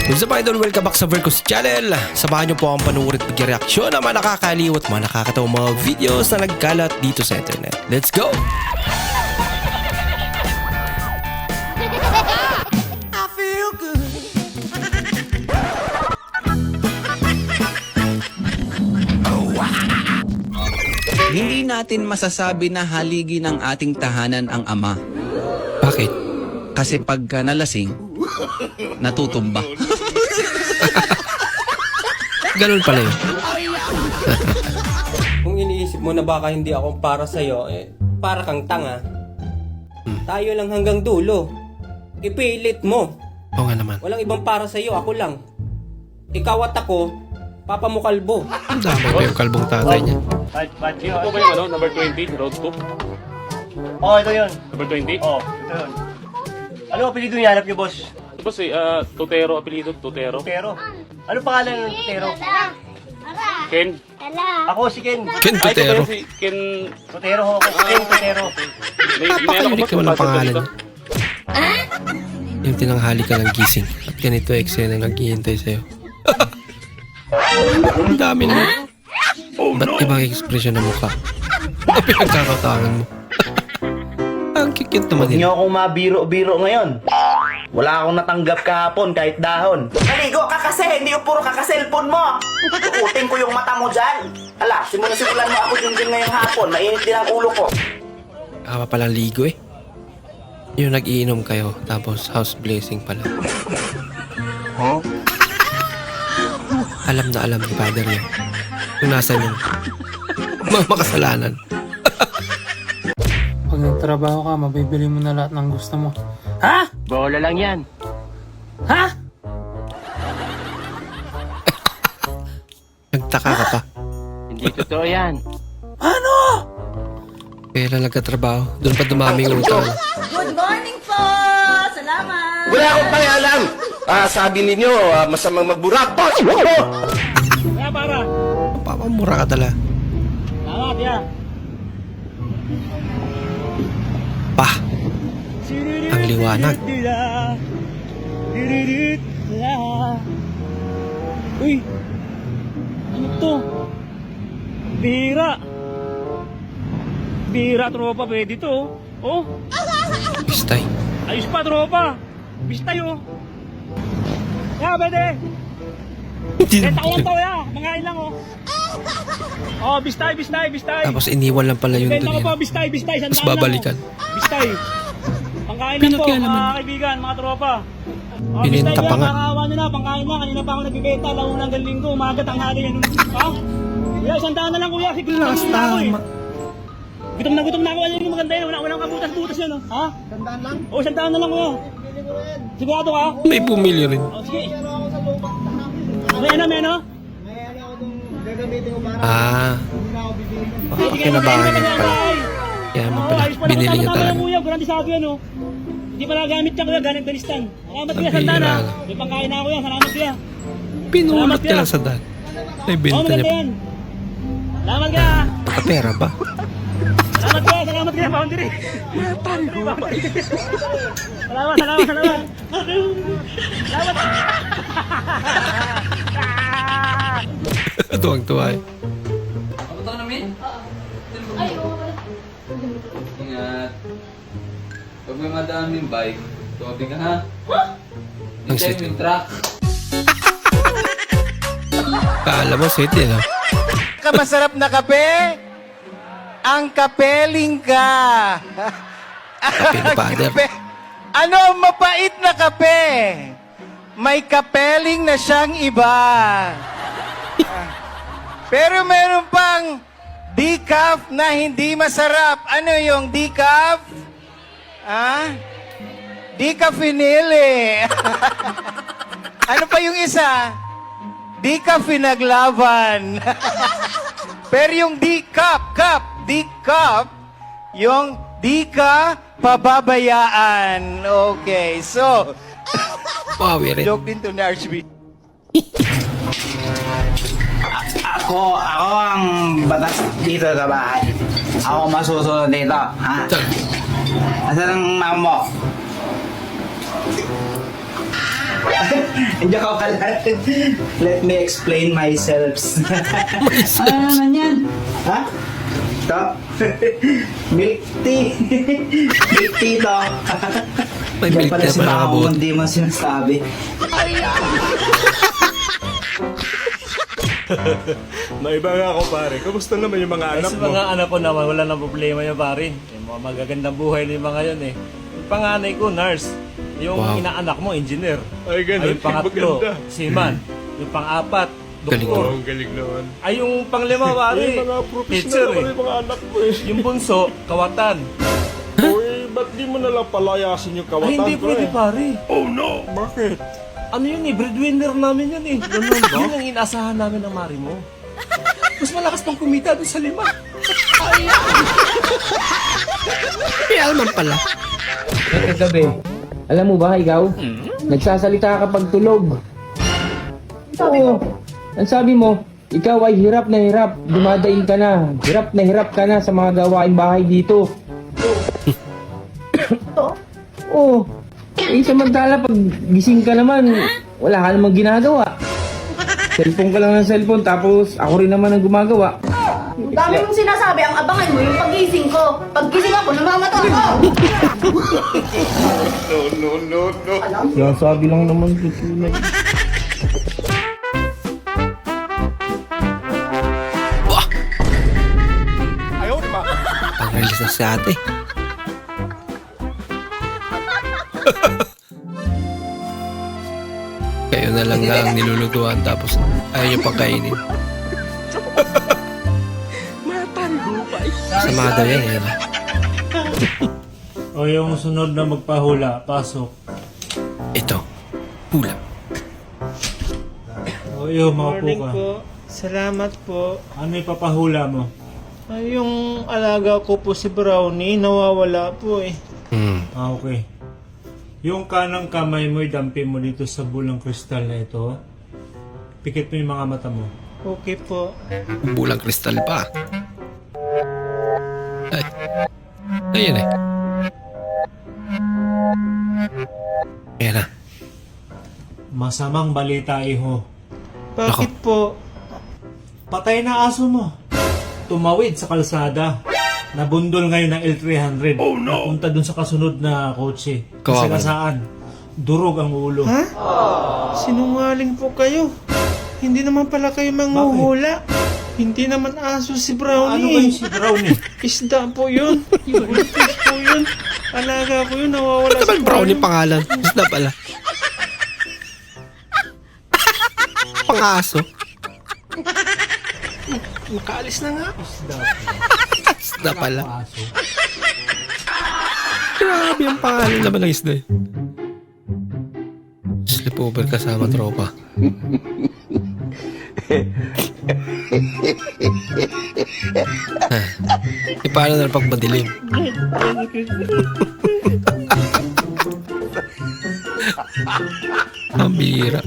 What's up idol? Welcome back sa Vercos Channel. Samahan niyo po akong panuorin at mag-reaksyon ng mga nakakaliw at mga nakakatawang mga videos na nagkalat dito sa internet. Let's go! I feel good. Hindi natin masasabi na haligi ng ating tahanan ang ama. Bakit? Kasi pagka nalasing, natutumba. Ganun pala yun. Kung iniisip mo na baka hindi ako para sa'yo, para kang tanga. Tayo lang hanggang dulo. Ipilit mo. Oo nga naman. Walang ibang para sa'yo, ako lang. Ikaw at ako, Papa mo kalbo. Ang dami pa yung kalbong tatay niya. Ito ba yung ano, number 20, road scoop? Oh, ito yun. Number 20? Oh, ito yun. Ano ang apelido niya? Hanap niyo, boss? Ito ba si Tutero, apelido Tutero? Tutero. Ano pangalan ng Tutero? Ken? Ako si Ken. Ken Ay, ito ba Tutero. yung si Ken? Tutero ho ako. Ken Tutero. May ano Napakalirik ba naman ang sa pangalan. dito? Yung tinanghali ka ng gising. At ganito eksena naghihintay sa'yo. Ang dami naman. Ba't ibang ekspresyon ng mukha? Ang pinagkakatangan mo. Ang kikit naman Huwag nila. niyo akong mabiro-biro ngayon. Wala akong natanggap kahapon kahit dahon. Maligo ka kasi, hindi yung puro kakaselfon mo. Tukutin ko yung mata mo dyan. Ala, simulan mo ako yung ngayong hapon. Mainit din ang ulo ko. Awa palang ligo eh. Yung nag-iinom kayo, tapos house blessing pala. Alam na alam ni father niya. Kung nasan yung mga makasalanan. Pag nagtrabaho ka, mabibili mo na lahat ng gusto mo. Ha? Bola lang yan. Ha? Nagtaka ka pa. Hindi totoo yan. Ano? Kaya lang nagkatrabaho. Doon pa dumami yung utang. Good morning po! Salamat! Wala akong pakialam. Sabi ninyo, masamang magburakot. Kaya para. Papamura ka tala. Salamat, ya. Pa! Ang liwanag. Uy! Ano to? Bira! Bira, tropa. Pwede to. Oh! Pistay. Ayos pa, tropa! Bistay, oh! Ya, pwede! Benta ko lang to, ya! Mangain lang, oh! Oh, bistay! Tapos iniwan lang pala yun Benta doon ko po, yun. bistay! Tapos Sandaan lang, babalikan. oh. Bistay! Pangkain lang po, Pinakyan mga naman. kaibigan, mga tropa. Oh, Bininta bistay, pa nga. Kakawa nyo na, pangkain na. Kanina pa ako nagbibenta, launa hanggang linggo, umaga, tanghali, yan. Ha? Kuya, sandaan na lang, kuya. Kasi gutom na ako, eh. Gutom na ako. Ano yung maganda yun? Walang kabutas-butas yan, oh. Ha? Sandaan lang? Oo, sandaan na lang, kuya. Sigurado ka? May pumili rin. Oh, sige. May ano? Ah. Pakinabangan niya pala. Kaya mo pala. Binili niya talaga. Kuya, garantisado yan, oh. Hindi pala gamit yan, kuya. Galing balistan. Salamat, kuya. Ang Sandaan, hira, ha. ano. May pangkain na ako, kuya. Salamat, kuya. Pinulot niya lang sa daan. Ay, Oo, binta maganda niya. yan. Salamat, kuya. Nakapera ba? Salamat, kuya. Boundary. Salamat. Salamat. Tuwang-tuwa eh. Ingat. Pag may madaming bike, tuwabi ka ha. Ang Hindi sweet. yung truck. Kala mo, sweet yun ah. Masarap na kape? Ang kapeling ka. Kape ni father. Ano ang mapait na kape? May kapeling na siyang iba. Pero meron pang decaf na hindi masarap. Ano yung decaf? Ah? Decaffeinile. Ano pa yung isa? Decaf pinaglaban. Pero yung decaf, yung di ka pababayaan. Okay, so, Wawi rin. joke din to ni RCB. Ako ang batas dito sa bahay. Ako masusunod dito, ha? Asan ang mama mo? Andiyan ka pala. Let me explain myself. Ano naman yan? Ha? Ito? Milk tea. Milk tea to. May Yan milk pala tea si pala Mao, nakabuhat. hindi mo sinasabi. Naiba nga ako pare, kamusta naman yung mga anak Sa mo? mga anak ko naman, wala nang problema yan pare. Yung mga magagandang buhay ng mga yun eh. Yung panganay ko, nurse. Yung Wow. inaanak mo, engineer. Ay, ganun. Yung pangatlo, Maganda. seaman. Yung pang-apat, Galing. Oo, doktor. ang galing naman. Ay, yung panglima pare, Ay, mga teacher professional naman eh. yung mga anak mo eh. Yung bunso, kawatan. Uy, ba't di mo nalang palayasin yung kawatan Ay, hindi ko pwede eh? pare. Oh no! Bakit? Ano yun eh, breadwinner namin yun eh. Ganun ba? Yun ang inaasahan namin ng mari mo. Mas malakas pang kumita doon sa 5. May alman pala. Kagabi, alam mo ba ikaw? Nagsasalita ka pag tulog. Oo. Ang sabi mo, ikaw ay hirap na hirap, dumadaing ka na. Hirap ka na sa mga gawaing bahay dito. Oo. Eh, samantala pag gising ka naman, wala ka namang ginagawa. Cellphone ka lang ng cellphone, tapos ako rin naman ang gumagawa. Dami mong sinasabi, ang abangan mo yung pagising ko. Paggising ako, namamata ako. Sinasabi lang naman tutulad. Pang-release na si ate. Kayo na lang nga ang nilulutuan tapos ayaw nyo pang kainin. Sama daw yan eh. O yung sunod na magpahula, pasok. Ito. Hula. O yung maupo ka. Salamat po. Ano ipapahula mo? Ay, yung alaga ko po si Brownie, nawawala po eh. Ah, okay. Yung kanang kamay mo, idampi mo dito sa bulang kristal na ito. Pikit mo yung mga mata mo. Okay po. Bulang kristal pa. Ay. Ayan eh. Ayan na. Masamang balita, iho. Bakit po? Patay na aso mo. Tumawid sa kalsada. Nabundol ngayon ng L300. Oh no! Napunta dun sa kasunod na kotse. Kasi Kawawa. nasaan? Durog ang ulo. Ha? Sinungaling po kayo. Hindi naman pala kayo manghuhula. Hindi naman aso si Ano Brownie. ba yung si Brownie? Isda po yun. Fish po yun. Alaga ko yun, nawawala Ba't naman sa brownie pangalan? Isda pala. Pang-aso. Makaalis na nga. Isda pala. Aso. Grabe ang pangalan naman ng isda eh. Sleepover kasama tropa. Paano na pag madilim? Ang bihira.